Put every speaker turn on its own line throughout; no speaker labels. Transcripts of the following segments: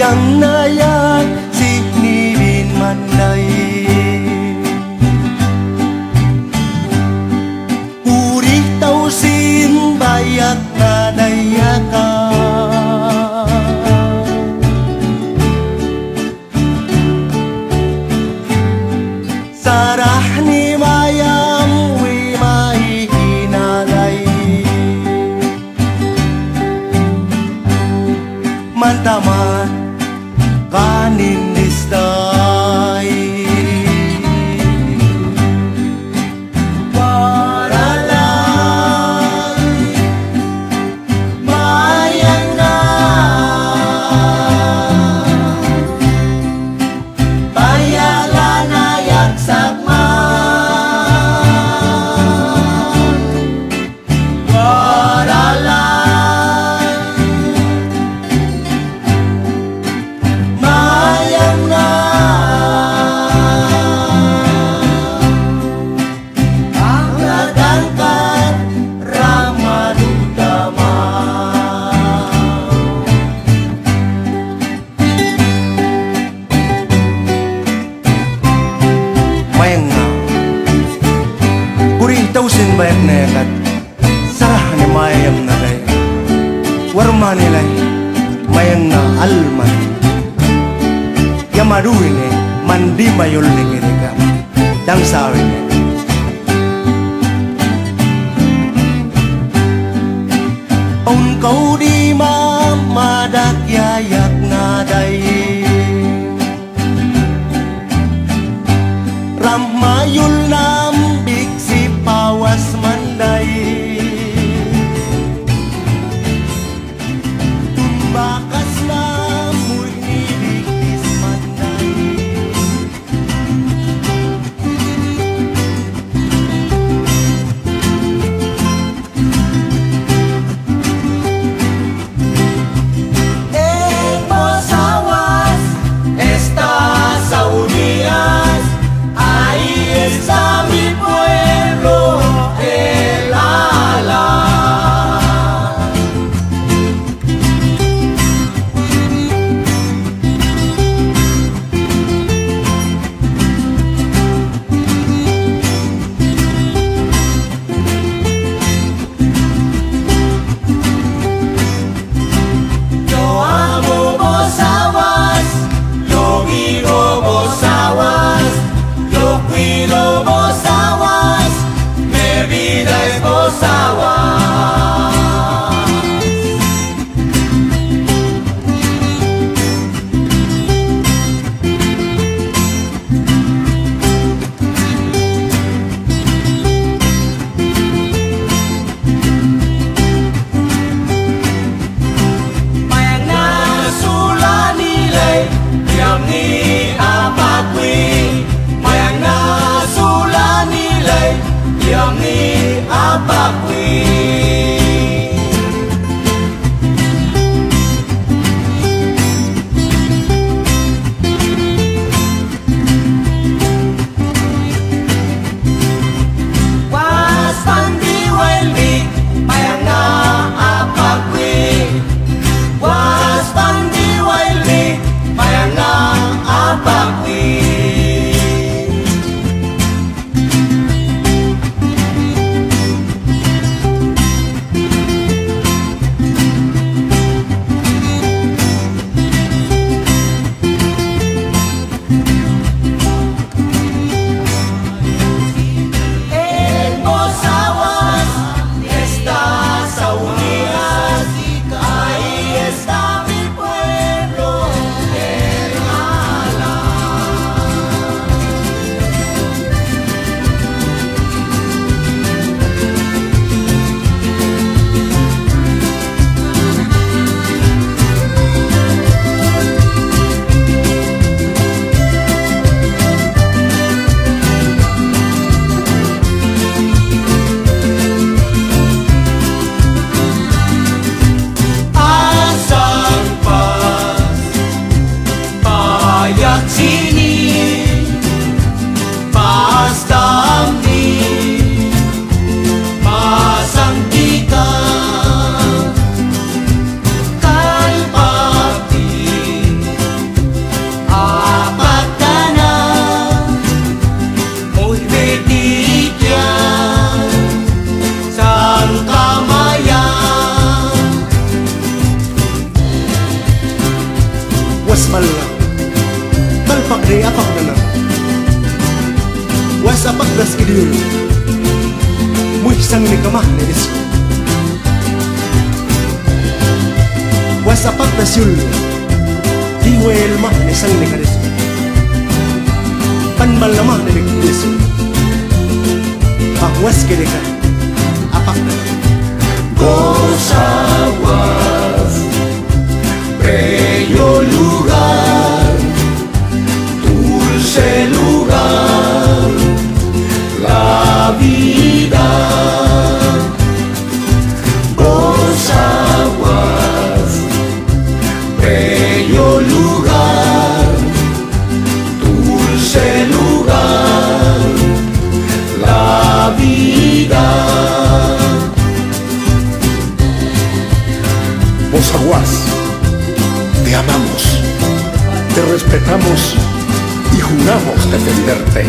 yang nayak sinibin mandai urih tausin bayak nadayaka sarah ni mayam wi mai hinalai mantaman kanin distai waralan mayang na bayalan ayak sagman waralan mayang na ang ladangkat ramadutama mayang na kurih tausin bayak na yakat sarah ni mayang na day warma nilay mayang na alman yamaduin mandi mayol ni kirika dang sawin on kau di mamadak yayak nadai ramayul nam biksi pawas mandai tumbakas na murni bikis mandai Hemos aguas estas audías ahí está mi pueblo el ala yo amo vos aguas yo vivo vos aguas yo cuido vos pagdas kidir muisang ni kamah ni isu wasa pagdas yul diwel mah ni sang ni karisu panmal namah ni isu ahwas kedeka apak na
Aguas, bello lugar, dulce lugar, la vida. Aguas, bello lugar, dulce lugar, la vida. Aguas, te amamos, te respetamos y juramos defenderte.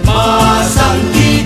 Masang di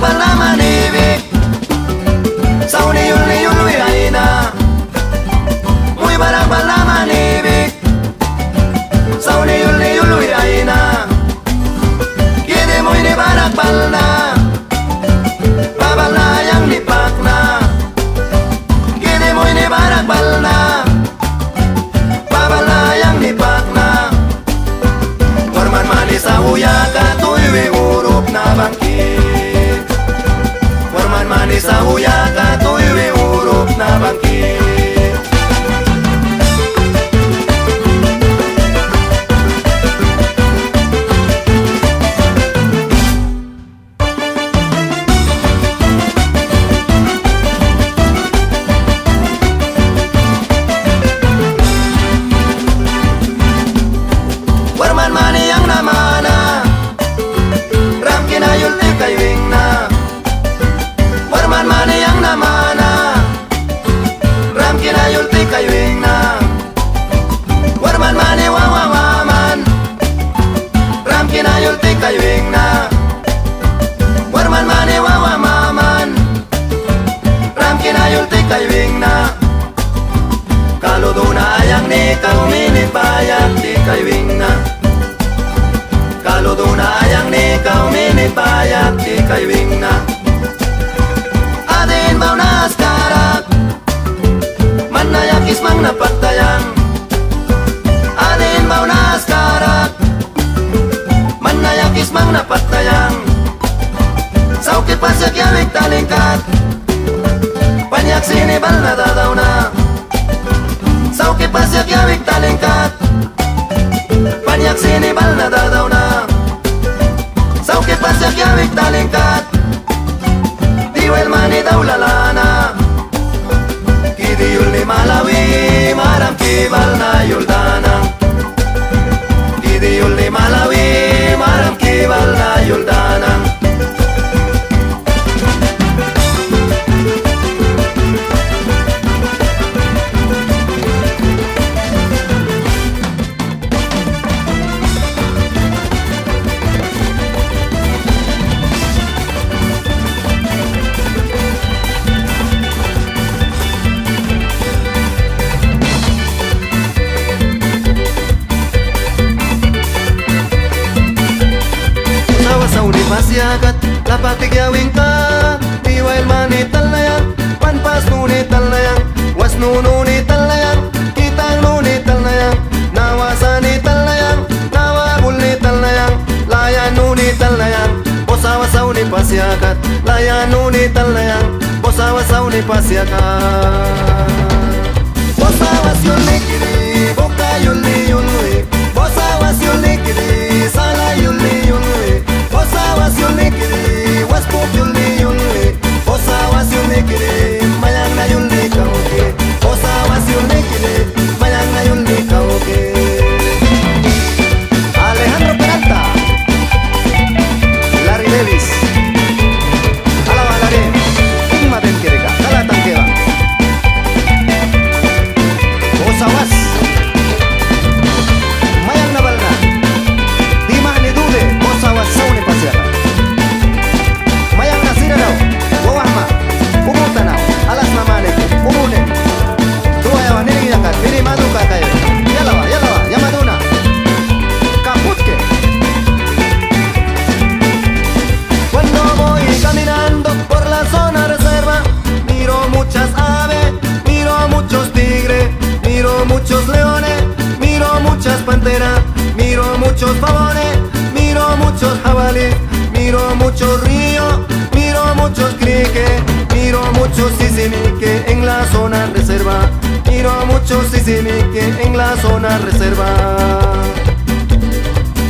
bala manibik sauni yuli yuli aina muy barak bala manibik sauni yuli yuli aina kini muy ni barak balna babala yang dipakna kini muy ni barak balna babala yang dipakna warman manis ahuya katuiwi urup na bangkit warman manis ahuya katuiwi urup na bangkit warman mani yang namana ram kinayul ti kaywing na warman mani yang namana ram kinayul ti kaywing na warman mani wawawaman ram kinayul ti kaywing na warman mani wawamaman ram kinayul ti kaywing na kaluduna ayang ni kauminit bayak ti kaywing na kaluduna ayang ni kauminit bayak ti kaywing na adin bau na askarak man nayakis mang napagtayang adin bau na askarak man nayakis mang napagtayang saukit pasyak yawik talingkat panyak sinibal na dadaw na saukit pasyak yawik talingkat panyak sinibal na dadaw na saukit pasyak yawik talingkat diwail mani daw lalana kidiyul ni malawi maram kibal na yuldanang kidiyul ni malawi maram kibal na yuldanang masyakat lapatik yawing ka diwail mani talayang panpas nuni talayang was nununi talayang kitang nuni talayang nawasani talayang nawabuli talayang layan nuni talayang bosawa sauni pasyakat layan nuni talayang bosawa sauni pasyakat bosawa yuli kiri boka yuli yuli bosawa yuli kiri sala yuli yuli bosawas yuli kiri waspuk yuli yuli bosawas yuli kiri mayang na yuli kauke bosawas yuli kiri mayang na yuli kauke Alejandro Peralta Larry Davis alawa lari umma ben kirika kalatan keba bosawas mayang na balna dimah ni dude bosawas sauni pasyakat mayang nasira daw wawahma umuta na alas namane umune tuwa yawa nini yakat nini maduka kayo yalawa yamaduna kaputke cuando voy caminando por la zona reserva miro muchas aves miro muchos tigres miro muchos leones miro muchas panteras miro muchos pavones miro muchos jabalíes miro muchos ríos miro muchos criques miro muchos sisimique en la zona reserva miro muchos sisimique en la zona reserva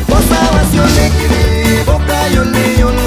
bosawas yuli kiri boka yuli yuli